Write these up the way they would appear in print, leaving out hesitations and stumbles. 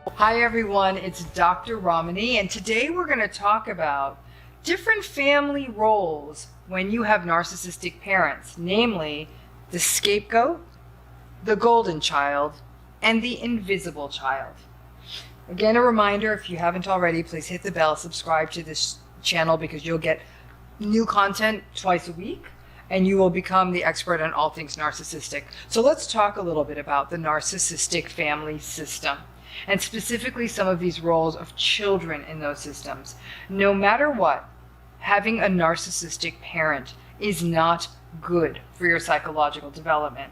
Hi everyone, it's Dr. Ramani, and today we're going to talk about different family roles when you have narcissistic parents, namely the scapegoat, the golden child, and the invisible child. Again, a reminder, if you haven't already, please hit the bell, subscribe to this channel because you'll get new content twice a week and you will become the expert on all things narcissistic. So let's talk a little bit about the narcissistic family system, and specifically some of these roles of children in those systems. No matter what, having a narcissistic parent is not good for your psychological development.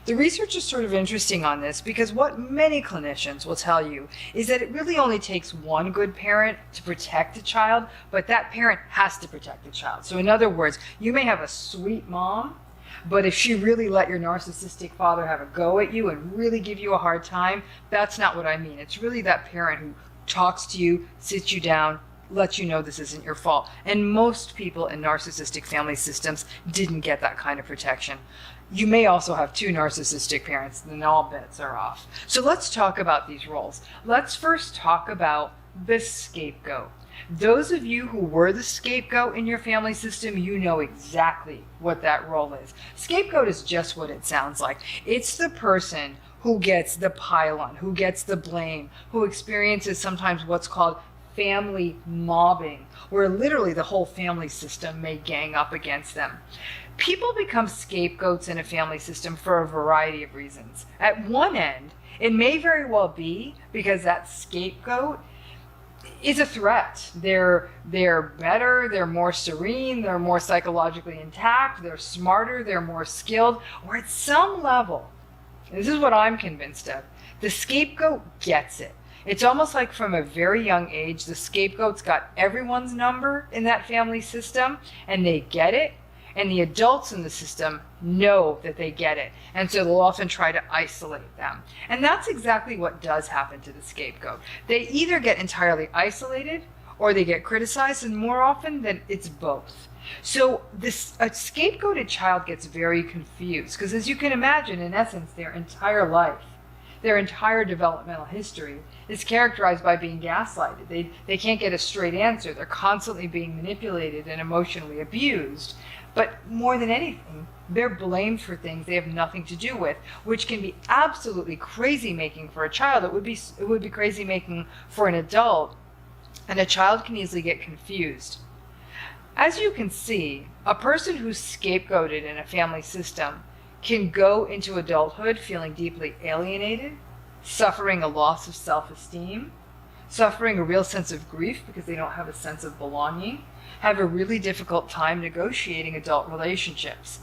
The research is sort of interesting on this because what many clinicians will tell you is that it really only takes one good parent to protect a child, but that parent has to protect the child. So in other words, you may have a sweet mom, but if she really let your narcissistic father have a go at you and really give you a hard time, that's not what I mean. It's really that parent who talks to you, sits you down, lets you know this isn't your fault. And most people in narcissistic family systems didn't get that kind of protection. You may also have two narcissistic parents, then all bets are off. So let's talk about these roles. Let's first talk about the scapegoat. Those of you who were the scapegoat in your family system, you know exactly what that role is. Scapegoat is just what it sounds like. It's the person who gets the pile-on, who gets the blame, who experiences sometimes what's called family mobbing, where literally the whole family system may gang up against them. People become scapegoats in a family system for a variety of reasons. At one end, it may very well be because that scapegoat is a threat. They're better, they're more serene, they're more psychologically intact, they're smarter, they're more skilled, or at some level, this is what I'm convinced of, the scapegoat gets it. It's almost like from a very young age, the scapegoat's got everyone's number in that family system, and they get it, and the adults in the system know that they get it, and so they'll often try to isolate them. And that's exactly what does happen to the scapegoat. They either get entirely isolated, or they get criticized, and more often than it's both. So a scapegoated child gets very confused, because as you can imagine, in essence, their entire life, their entire developmental history is characterized by being gaslighted. They can't get a straight answer. They're constantly being manipulated and emotionally abused. But more than anything, they're blamed for things they have nothing to do with, which can be absolutely crazy making for a child. It would be crazy making for an adult, and a child can easily get confused. As you can see, a person who's scapegoated in a family system can go into adulthood feeling deeply alienated, suffering a loss of self-esteem, suffering a real sense of grief because they don't have a sense of belonging, have a really difficult time negotiating adult relationships.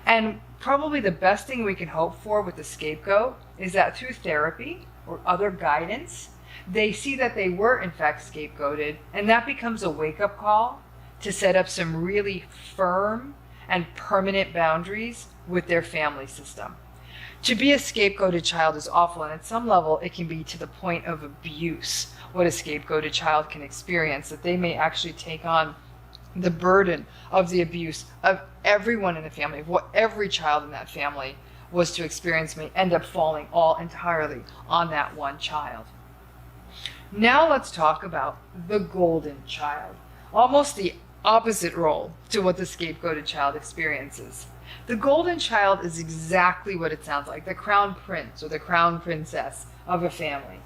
And probably the best thing we can hope for with the scapegoat is that through therapy or other guidance, they see that they were in fact scapegoated, and that becomes a wake-up call to set up some really firm and permanent boundaries with their family system. To be a scapegoated child is awful, and at some level it can be to the point of abuse, what a scapegoated child can experience, that they may actually take on the burden of the abuse of everyone in the family, of what every child in that family was to experience, may end up falling all entirely on that one child. Now let's talk about the golden child, almost the opposite role to what the scapegoated child experiences. The golden child is exactly what it sounds like, the crown prince or the crown princess of a family.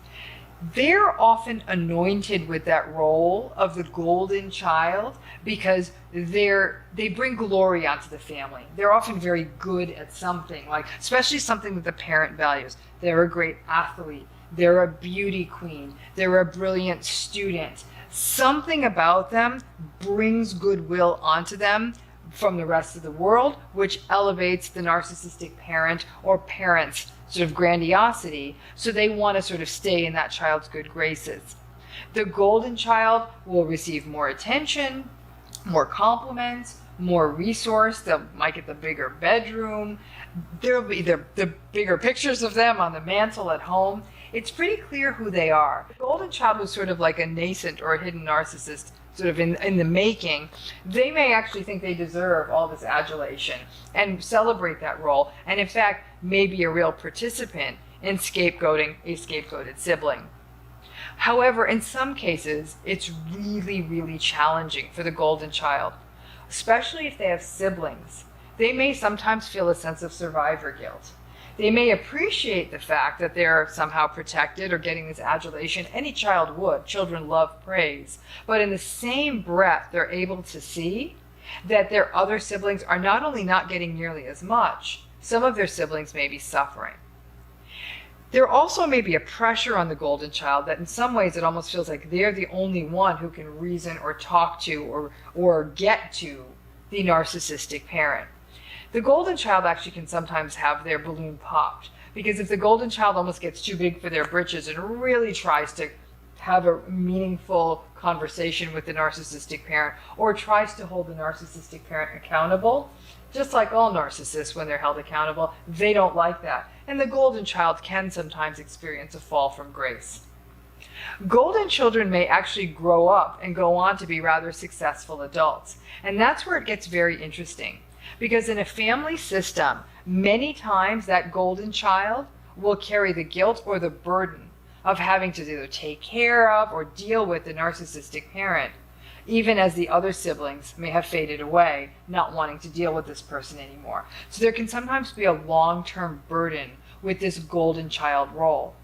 They're often anointed with that role of the golden child because they bring glory onto the family. They're often very good at something, like especially something that the parent values. They're a great athlete, they're a beauty queen, they're a brilliant student. Something about them brings goodwill onto them from the rest of the world, which elevates the narcissistic parent or parents' sort of grandiosity, so they want to sort of stay in that child's good graces. The golden child will receive more attention, more compliments, more resource. They might get the bigger bedroom. There'll be the bigger pictures of them on the mantle at home. It's pretty clear who they are. The golden child was sort of like a nascent or a hidden narcissist, sort of in the making. They may actually think they deserve all this adulation and celebrate that role, and in fact may be a real participant in scapegoating a scapegoated sibling. However, in some cases, it's really, really challenging for the golden child, especially if they have siblings. They may sometimes feel a sense of survivor guilt. They may appreciate the fact that they're somehow protected or getting this adulation. Any child would. Children love praise. But in the same breath, they're able to see that their other siblings are not only not getting nearly as much, some of their siblings may be suffering. There also may be a pressure on the golden child that in some ways it almost feels like they're the only one who can reason or talk to or get to the narcissistic parent. The golden child actually can sometimes have their balloon popped, because if the golden child almost gets too big for their britches and really tries to have a meaningful conversation with the narcissistic parent or tries to hold the narcissistic parent accountable, just like all narcissists when they're held accountable, they don't like that. And the golden child can sometimes experience a fall from grace. Golden children may actually grow up and go on to be rather successful adults. And that's where it gets very interesting. Because in a family system, many times that golden child will carry the guilt or the burden of having to either take care of or deal with the narcissistic parent, even as the other siblings may have faded away, not wanting to deal with this person anymore. So there can sometimes be a long-term burden with this golden child role.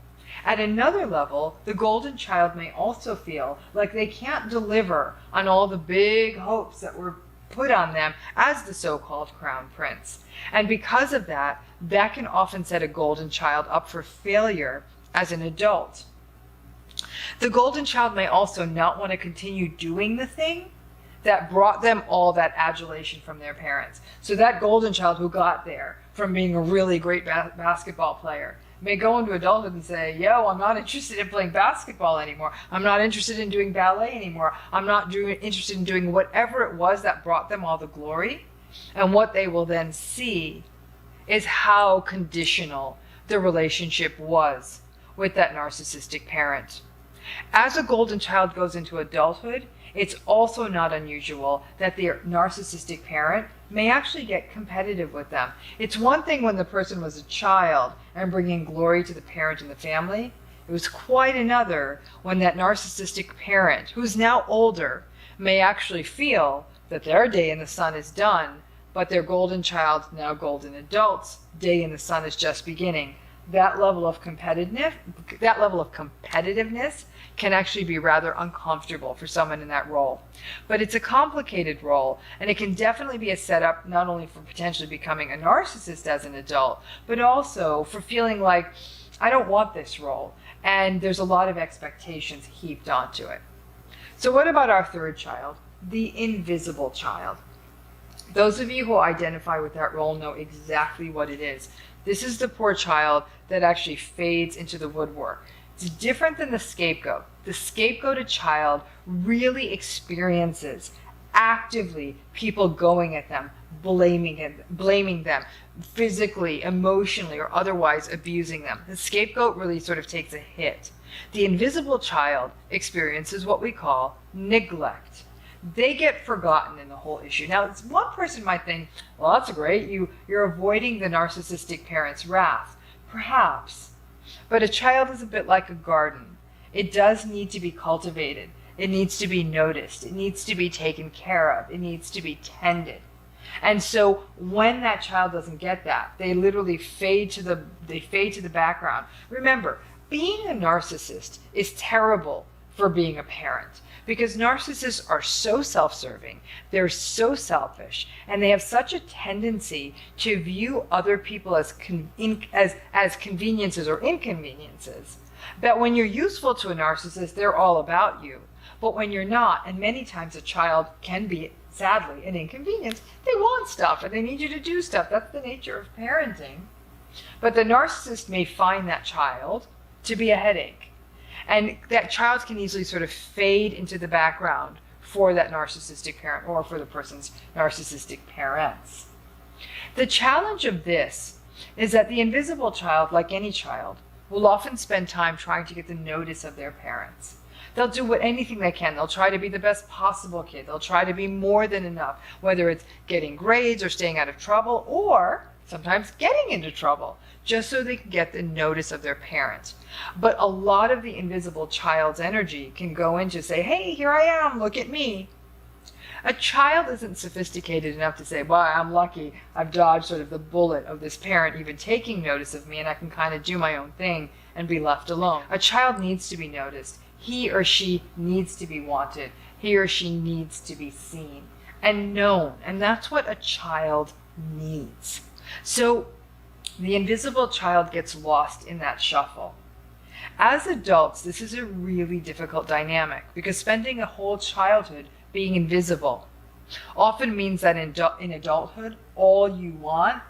At another level, the golden child may also feel like they can't deliver on all the big hopes that were put on them as the so-called crown prince. And because of that, that can often set a golden child up for failure as an adult. The golden child may also not want to continue doing the thing that brought them all that adulation from their parents. So that golden child who got there from being a really great basketball player may go into adulthood and say, yo, I'm not interested in playing basketball anymore. I'm not interested in doing ballet anymore. I'm not interested in doing whatever it was that brought them all the glory. And what they will then see is how conditional the relationship was with that narcissistic parent. As a golden child goes into adulthood, it's also not unusual that their narcissistic parent may actually get competitive with them. It's one thing when the person was a child and bringing glory to the parent and the family. It was quite another when that narcissistic parent, who's now older, may actually feel that their day in the sun is done, but their golden child, now golden adult's, day in the sun is just beginning. That level of competitiveness can actually be rather uncomfortable for someone in that role. But it's a complicated role, and it can definitely be a setup not only for potentially becoming a narcissist as an adult, but also for feeling like, I don't want this role, and there's a lot of expectations heaped onto it. So what about our third child, the invisible child? Those of you who identify with that role know exactly what it is. This is the poor child that actually fades into the woodwork. It's different than the scapegoat. The scapegoated child really experiences actively people going at them, blaming them, physically, emotionally, or otherwise abusing them. The scapegoat really sort of takes a hit. The invisible child experiences what we call neglect. They get forgotten in the whole issue. Now, one person might think, well, that's great. You're avoiding the narcissistic parent's wrath. Perhaps. But a child is a bit like a garden. It does need to be cultivated. It needs to be noticed. It needs to be taken care of. It needs to be tended. And so when that child doesn't get that, they literally fade to the background. Remember, being a narcissist is terrible for being a parent, because narcissists are so self-serving, they're so selfish, and they have such a tendency to view other people as conveniences or inconveniences, that when you're useful to a narcissist, they're all about you. But when you're not, and many times a child can be, sadly, an inconvenience, they want stuff and they need you to do stuff. That's the nature of parenting. But the narcissist may find that child to be a headache. And that child can easily sort of fade into the background for that narcissistic parent or for the person's narcissistic parents. The challenge of this is that the invisible child, like any child, will often spend time trying to get the notice of their parents. They'll do anything they can. They'll try to be the best possible kid. They'll try to be more than enough, whether it's getting grades or staying out of trouble, or sometimes getting into trouble, just so they can get the notice of their parents. But a lot of the invisible child's energy can go into say, hey, here I am, look at me. A child isn't sophisticated enough to say, well, I'm lucky, I've dodged sort of the bullet of this parent even taking notice of me, and I can kind of do my own thing and be left alone. A child needs to be noticed. He or she needs to be wanted. He or she needs to be seen and known. And that's what a child needs. So the invisible child gets lost in that shuffle. As adults, this is a really difficult dynamic because spending a whole childhood being invisible often means that in adulthood, all you want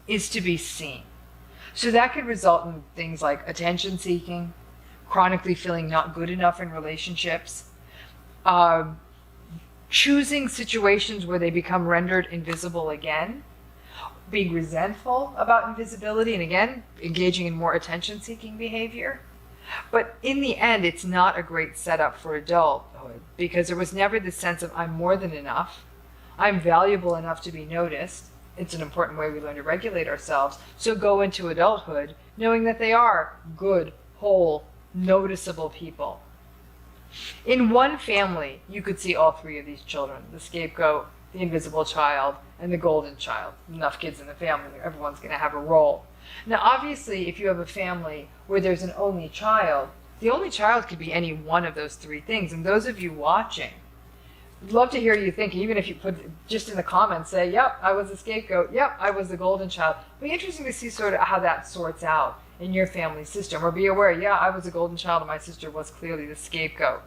is to be seen. So that could result in things like attention seeking, chronically feeling not good enough in relationships, choosing situations where they become rendered invisible again, being resentful about invisibility, and again, engaging in more attention-seeking behavior. But in the end, it's not a great setup for adulthood because there was never this sense of I'm more than enough, I'm valuable enough to be noticed. It's an important way we learn to regulate ourselves. So go into adulthood knowing that they are good, whole, noticeable people. In one family, you could see all three of these children, the scapegoat, the invisible child, and the golden child. Enough kids in the family, everyone's going to have a role. Now, obviously, if you have a family where there's an only child, the only child could be any one of those three things. And those of you watching, I'd love to hear you think, even if you put just in the comments, say, yep, I was the scapegoat, yep, I was the golden child. It'll be interesting to see sort of how that sorts out in your family system. Or be aware, yeah, I was the golden child and my sister was clearly the scapegoat.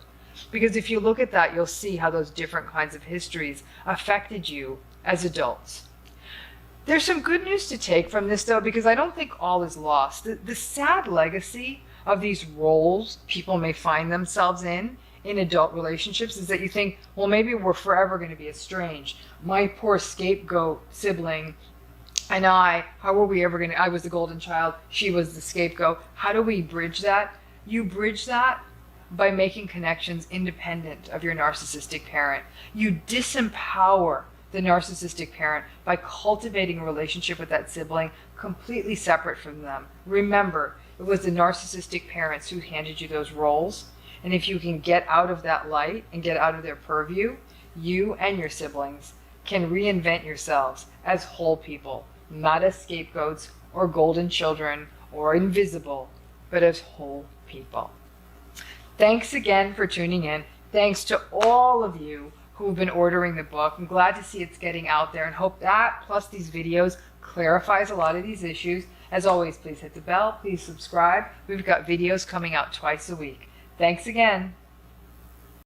Because if you look at that, you'll see how those different kinds of histories affected you as adults. There's some good news to take from this, though, because I don't think all is lost. The sad legacy of these roles people may find themselves in adult relationships is that you think, well, maybe we're forever going to be estranged. My poor scapegoat sibling and how are we ever going to, I was the golden child, she was the scapegoat. How do we bridge that? You bridge that by making connections independent of your narcissistic parent. You disempower the narcissistic parent by cultivating a relationship with that sibling completely separate from them. Remember, it was the narcissistic parents who handed you those roles, and if you can get out of that light and get out of their purview, you and your siblings can reinvent yourselves as whole people, not as scapegoats or golden children or invisible, but as whole people. Thanks again for tuning in. Thanks to all of you who've been ordering the book. I'm glad to see it's getting out there and hope that, plus these videos, clarifies a lot of these issues. As always, please hit the bell, please subscribe. We've got videos coming out twice a week. Thanks again.